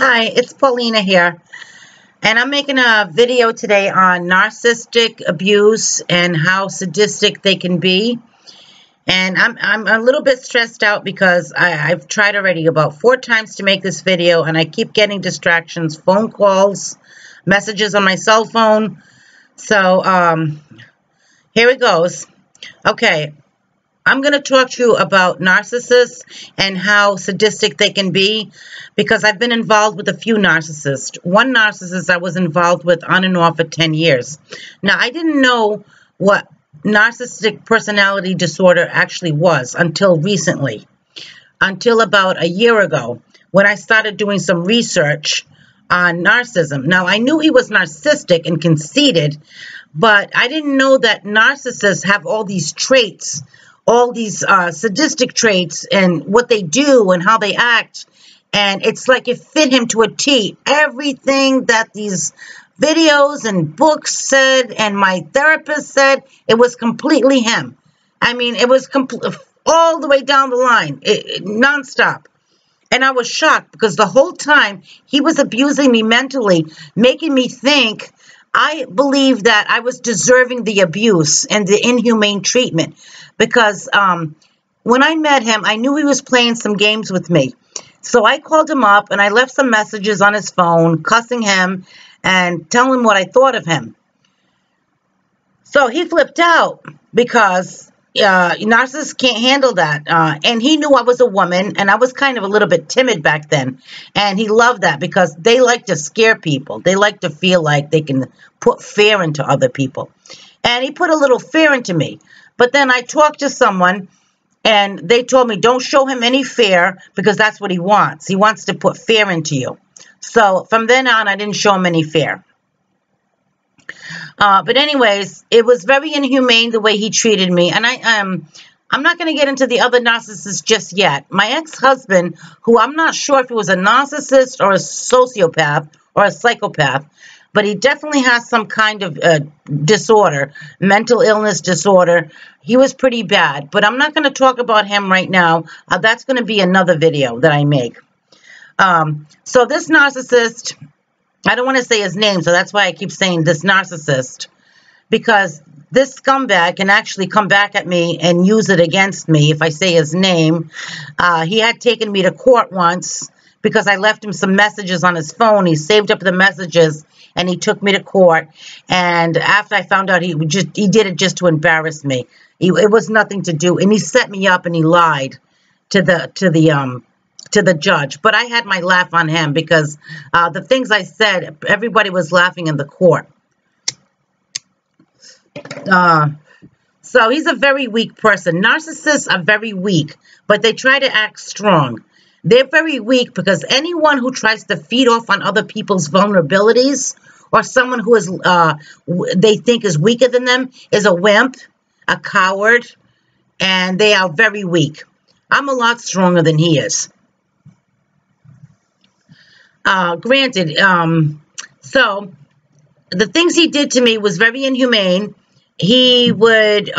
Hi, it's Paulina here, and I'm making a video today on narcissistic abuse and how sadistic they can be. And I'm a little bit stressed out because I've tried already about 4 times to make this video, and I keep getting distractions, phone calls, messages on my cell phone. So here it goes. Okay. I'm going to talk to you about narcissists and how sadistic they can be because I've been involved with a few narcissists. One narcissist I was involved with on and off for 10 years. Now, I didn't know what narcissistic personality disorder actually was until recently, until about a year ago when I started doing some research on narcissism. Now, I knew he was narcissistic and conceited, but I didn't know that narcissists have all these traits, all these sadistic traits and what they do and how they act. And it's like it fit him to a T. Everything that these videos and books said and my therapist said, it was completely him. I mean, it was all the way down the line, nonstop. And I was shocked because the whole time he was abusing me mentally, making me think I believed that I was deserving the abuse and the inhumane treatment because when I met him, I knew he was playing some games with me. So I called him up and I left some messages on his phone, cussing him and telling him what I thought of him. So he flipped out because narcissists can't handle that. And he knew I was a woman and I was kind of a little bit timid back then. And he loved that because they like to scare people. They like to feel like they can put fear into other people. And he put a little fear into me. But then I talked to someone and they told me don't show him any fear because that's what he wants. He wants to put fear into you. So from then on, I didn't show him any fear. But anyways, it was very inhumane the way he treated me. And I'm not going to get into the other narcissists just yet. My ex-husband, who I'm not sure if he was a narcissist or a sociopath or a psychopath, but he definitely has some kind of disorder, mental illness disorder. He was pretty bad. But I'm not going to talk about him right now. That's going to be another video that I make. So this narcissist, I don't want to say his name, so that's why I keep saying this narcissist, because this scumbag can actually come back at me and use it against me if I say his name. He had taken me to court once because I left him some messages on his phone. He saved up the messages and he took me to court. And after I found out he did it just to embarrass me. It was nothing to do, and he set me up and he lied to the judge. But I had my laugh on him because the things I said, everybody was laughing in the court. So he's a very weak person. Narcissists are very weak, but they try to act strong. They're very weak because anyone who tries to feed off on other people's vulnerabilities or someone who is they think is weaker than them is a wimp, a coward, and they are very weak. I'm a lot stronger than he is. Granted, so the things he did to me was very inhumane. He would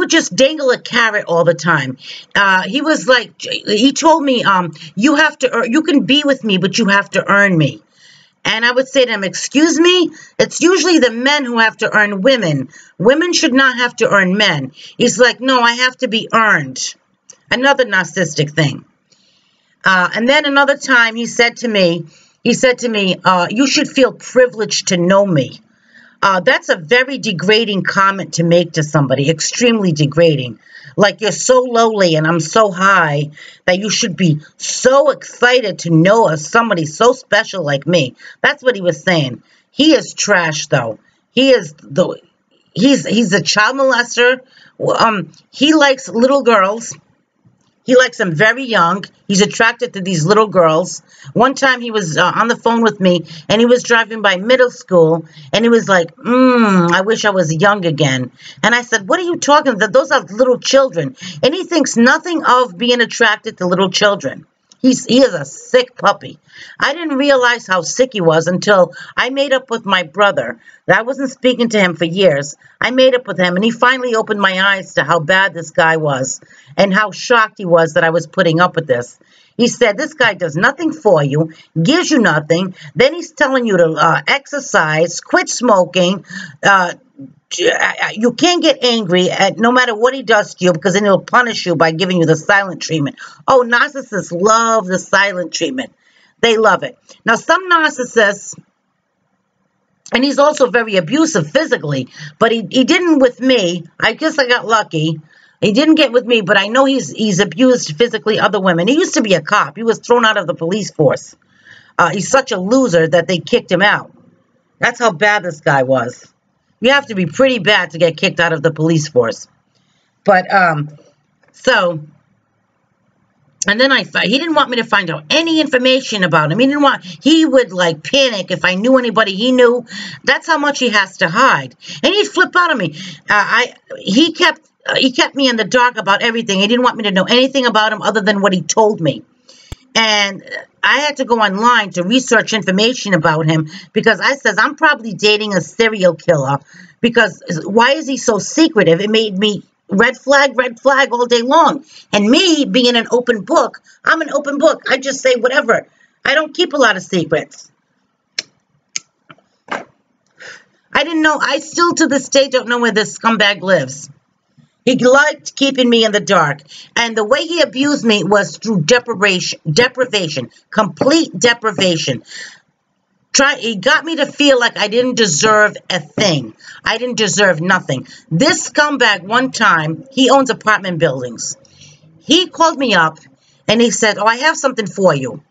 just dangle a carrot all the time. He was like, he told me, you can be with me, but you have to earn me. And I would say to him, excuse me? It's usually the men who have to earn women. Women should not have to earn men. He's like, no, I have to be earned. Another narcissistic thing. And then another time he said to me, you should feel privileged to know me. That's a very degrading comment to make to somebody, extremely degrading. Like you're so lowly and I'm so high that you should be so excited to know somebody so special like me. That's what he was saying. He is trash though. He's a child molester. He likes little girls. He likes them very young. He's attracted to these little girls. One time he was on the phone with me, and he was driving by middle school, and he was like, I wish I was young again. And I said, what are you talking about? Those are little children. And he thinks nothing of being attracted to little children. He is a sick puppy. I didn't realize how sick he was until I made up with my brother. I wasn't speaking to him for years. I made up with him, and he finally opened my eyes to how bad this guy was and how shocked he was that I was putting up with this. He said, this guy does nothing for you, gives you nothing. Then he's telling you to exercise, quit smoking. You can't get angry at no matter what he does to you, because then he'll punish you by giving you the silent treatment. Oh, narcissists love the silent treatment. They love it. Now, some narcissists, and he's also very abusive physically, but he didn't with me. I guess I got lucky. He didn't get with me, but I know he's abused physically other women. He used to be a cop. He was thrown out of the police force. He's such a loser that they kicked him out. That's how bad this guy was. You have to be pretty bad to get kicked out of the police force. But, and then he didn't want me to find out any information about him. He would like panic if I knew anybody he knew. That's how much he has to hide. And he'd flip out on me. He kept me in the dark about everything. He didn't want me to know anything about him other than what he told me. And I had to go online to research information about him because I says, I'm probably dating a serial killer, because why is he so secretive? It made me red flag all day long. And me being an open book, I'm an open book. I just say whatever. I don't keep a lot of secrets. I didn't know. I still to this day don't know where this scumbag lives. He liked keeping me in the dark. And the way he abused me was through deprivation, complete deprivation. He got me to feel like I didn't deserve a thing. I didn't deserve nothing. This scumbag, one time, he owns apartment buildings. He called me up and he said, oh, I have something for you.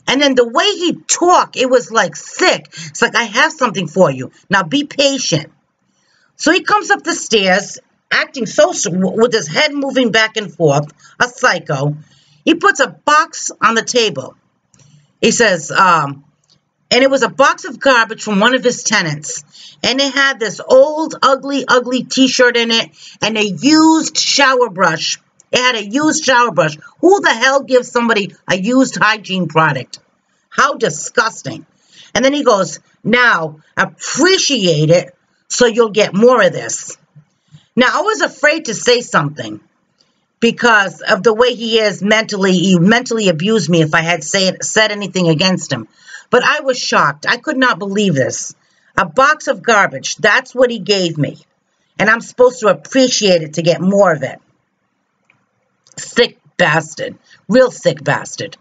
And then the way he talked, it was like sick. It's like, I have something for you. Now be patient. So he comes up the stairs, acting so, with his head moving back and forth, a psycho. He puts a box on the table. He says, and it was a box of garbage from one of his tenants. And it had this old, ugly t-shirt in it and a used shower brush. It had a used shower brush. Who the hell gives somebody a used hygiene product? How disgusting. And then he goes, now, appreciate it so you'll get more of this. Now, I was afraid to say something because of the way he is mentally. He mentally abused me if I had said anything against him. But I was shocked. I could not believe this. A box of garbage. That's what he gave me. And I'm supposed to appreciate it to get more of it. Sick bastard. Real sick bastard.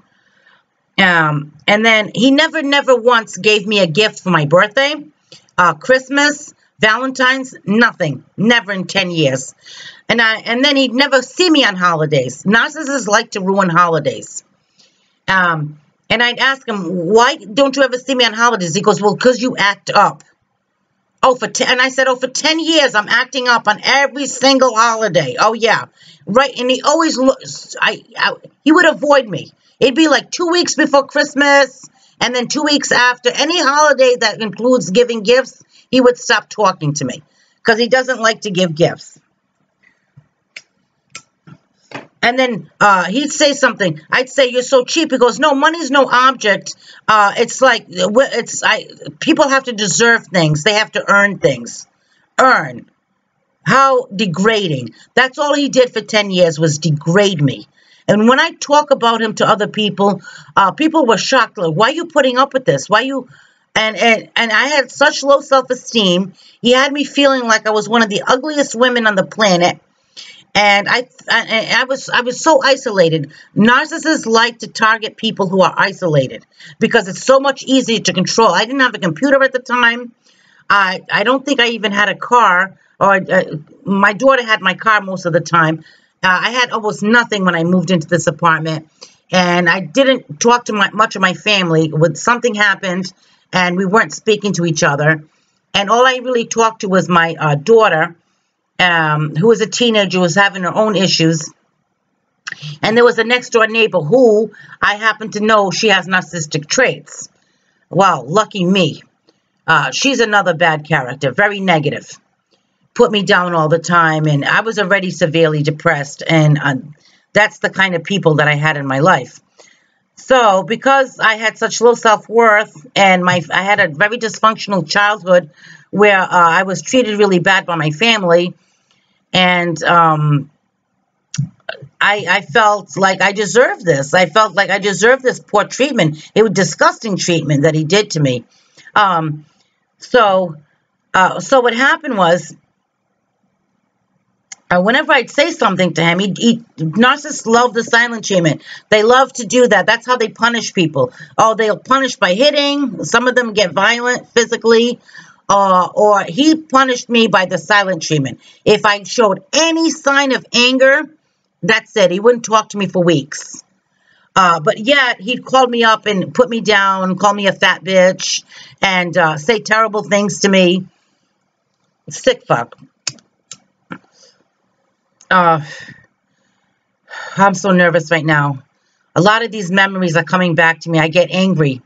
And then he never once gave me a gift for my birthday, Christmas, Valentine's, nothing. Never in 10 years. And then he'd never see me on holidays. Narcissists like to ruin holidays. And I'd ask him, why don't you ever see me on holidays? He goes, well, because you act up. And I said, for 10 years, I'm acting up on every single holiday. Oh, yeah. Right. And he always looks, he would avoid me. It'd be like 2 weeks before Christmas and then 2 weeks after. Any holiday that includes giving gifts, he would stop talking to me because he doesn't like to give gifts. And then he'd say something. I'd say, you're so cheap. He goes, no, money's no object. It's like, people have to deserve things. They have to earn things. Earn. How degrading. That's all he did for 10 years was degrade me. And when I talk about him to other people, people were shocked. Like, why are you putting up with this? Why you... And I had such low self-esteem. He had me feeling like I was one of the ugliest women on the planet. And I was so isolated. Narcissists like to target people who are isolated because it's so much easier to control. I didn't have a computer at the time. I don't think I even had a car. Or my daughter had my car most of the time. I had almost nothing when I moved into this apartment. And I didn't talk to much of my family. When something happened and we weren't speaking to each other. And all I really talked to was my daughter, who was a teenager, was having her own issues. And there was a next door neighbor who I happen to know she has narcissistic traits. Wow, lucky me. She's another bad character, very negative. Put me down all the time, and I was already severely depressed, and that's the kind of people that I had in my life. So because I had such low self-worth and I had a very dysfunctional childhood where I was treated really bad by my family, and I felt like I deserved this. I felt like I deserved this poor treatment. It was disgusting treatment that he did to me. So what happened was, whenever I'd say something to him, narcissists love the silent treatment. They love to do that. That's how they punish people. Oh, they'll punish by hitting. Some of them get violent physically. Or he punished me by the silent treatment. If I showed any sign of anger, that's it. He wouldn't talk to me for weeks. But yet, he'd call me up and put me down, call me a fat bitch, and say terrible things to me. Sick fuck. I'm so nervous right now. A lot of these memories are coming back to me. I get angry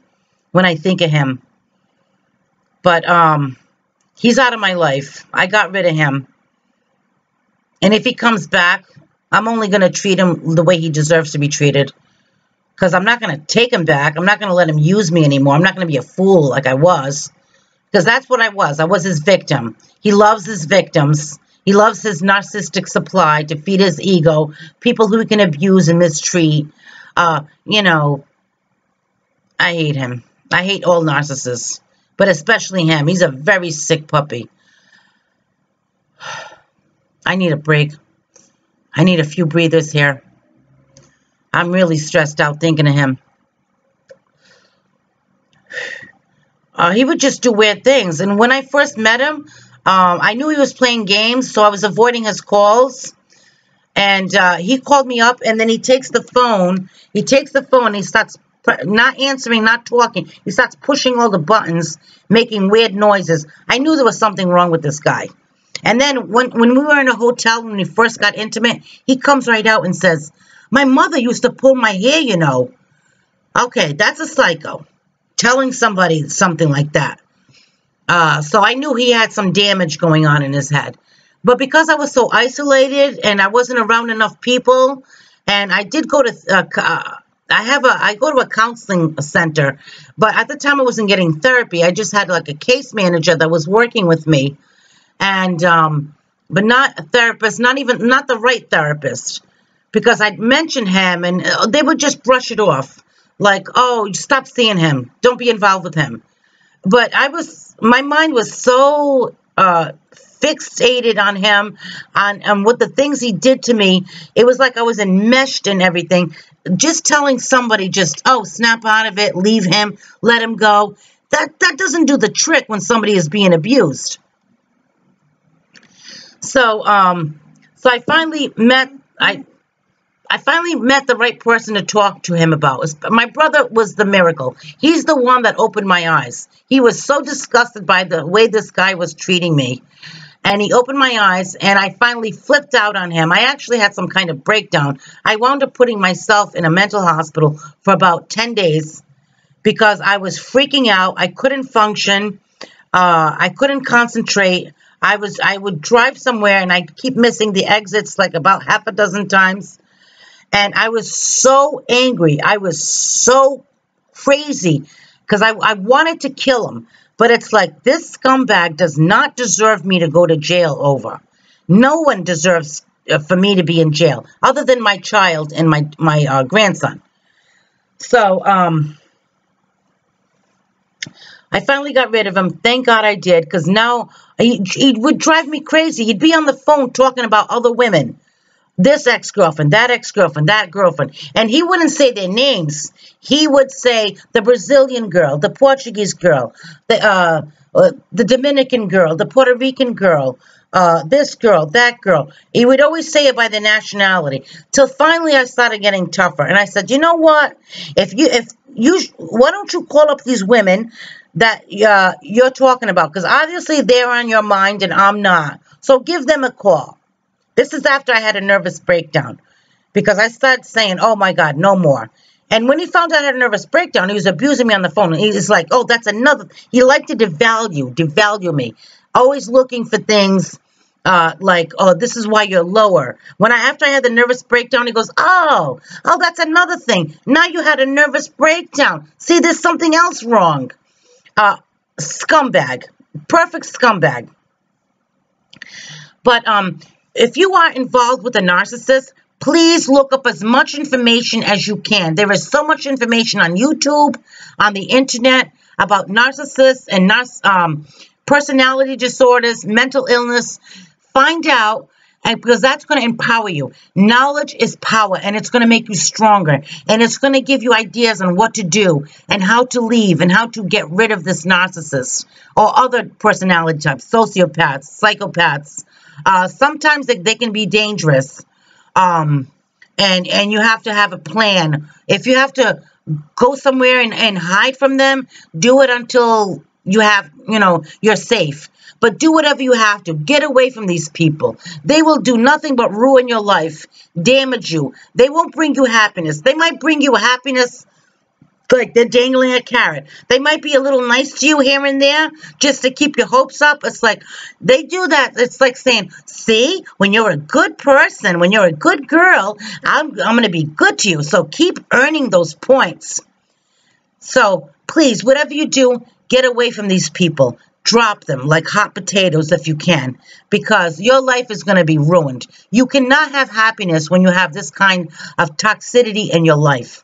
when I think of him. But he's out of my life. I got rid of him. And if he comes back, I'm only going to treat him the way he deserves to be treated. Because I'm not going to take him back. I'm not going to let him use me anymore. I'm not going to be a fool like I was. Because that's what I was. I was his victim. He loves his victims. He loves his narcissistic supply to feed his ego. People who he can abuse and mistreat. You know, I hate him. I hate all narcissists. But especially him. He's a very sick puppy. I need a break. I need a few breathers here. I'm really stressed out thinking of him. He would just do weird things. And when I first met him, I knew he was playing games, so I was avoiding his calls. And he called me up, and then he takes the phone. He takes the phone, and he starts not answering, not talking. He starts pushing all the buttons, making weird noises. I knew there was something wrong with this guy. And then when we were in a hotel, when we first got intimate, he comes right out and says, "My mother used to pull my hair, you know." Okay, that's a psycho. Telling somebody something like that. So I knew he had some damage going on in his head. But because I was so isolated and I wasn't around enough people, and I did go to, I go to a counseling center, but at the time I wasn't getting therapy. I just had like a case manager that was working with me, and but not a therapist, not the right therapist, because I'd mention him and they would just brush it off, like, "Oh, stop seeing him, don't be involved with him." But my mind was so fixated on him, on what the things he did to me. It was like I was enmeshed in everything. Just telling somebody, oh, snap out of it, leave him, let him go. That doesn't do the trick when somebody is being abused. So I finally met the right person to talk to him about. My brother was the miracle. He's the one that opened my eyes. He was so disgusted by the way this guy was treating me. And he opened my eyes, and I finally flipped out on him. I actually had some kind of breakdown. I wound up putting myself in a mental hospital for about 10 days because I was freaking out. I couldn't function. I couldn't concentrate. I would drive somewhere, and I'd keep missing the exits like about half a dozen times. And I was so angry. I was so crazy because I wanted to kill him. But it's like, this scumbag does not deserve me to go to jail over. No one deserves for me to be in jail other than my child and my grandson. So I finally got rid of him. Thank God I did, because now he would drive me crazy. He'd be on the phone talking about other women. This ex-girlfriend, that ex-girlfriend, that girlfriend. And he wouldn't say their names. He would say the Brazilian girl, the Portuguese girl, the Dominican girl, the Puerto Rican girl, this girl, that girl. He would always say it by the nationality. Till finally I started getting tougher. And I said, you know what? Why don't you call up these women that you're talking about? Because obviously they're on your mind and I'm not. So give them a call. This is after I had a nervous breakdown, because I started saying, oh, my God, no more. And when he found out I had a nervous breakdown, he was abusing me on the phone. He was like, oh, that's another. He liked to devalue me, always looking for things like, oh, this is why you're lower. After I had the nervous breakdown, he goes, oh, that's another thing. Now you had a nervous breakdown. See, there's something else wrong. Scumbag. Perfect scumbag. But if you are involved with a narcissist, please look up as much information as you can. There is so much information on YouTube, on the internet, about narcissists and personality disorders, mental illness. Find out, because that's going to empower you. Knowledge is power, and it's going to make you stronger, and it's going to give you ideas on what to do and how to leave and how to get rid of this narcissist or other personality types, sociopaths, psychopaths. Sometimes they can be dangerous, and you have to have a plan. If you have to go somewhere and hide from them, do it until you have, you're safe. But do whatever you have to. Get away from these people. They will do nothing but ruin your life, damage you. They won't bring you happiness. They might bring you happiness like they're dangling a carrot. They might be a little nice to you here and there just to keep your hopes up. It's like they do that. It's like saying, see, when you're a good person, when you're a good girl, I'm going to be good to you. So keep earning those points. So please, whatever you do, get away from these people. Drop them like hot potatoes if you can, because your life is going to be ruined. You cannot have happiness when you have this kind of toxicity in your life.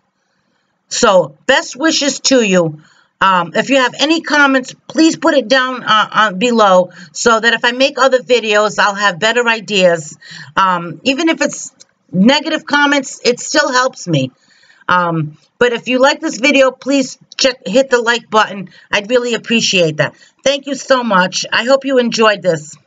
So best wishes to you. If you have any comments, please put it down below so that if I make other videos, I'll have better ideas. Even if it's negative comments, it still helps me. But if you like this video, please hit the like button. I'd really appreciate that. Thank you so much. I hope you enjoyed this.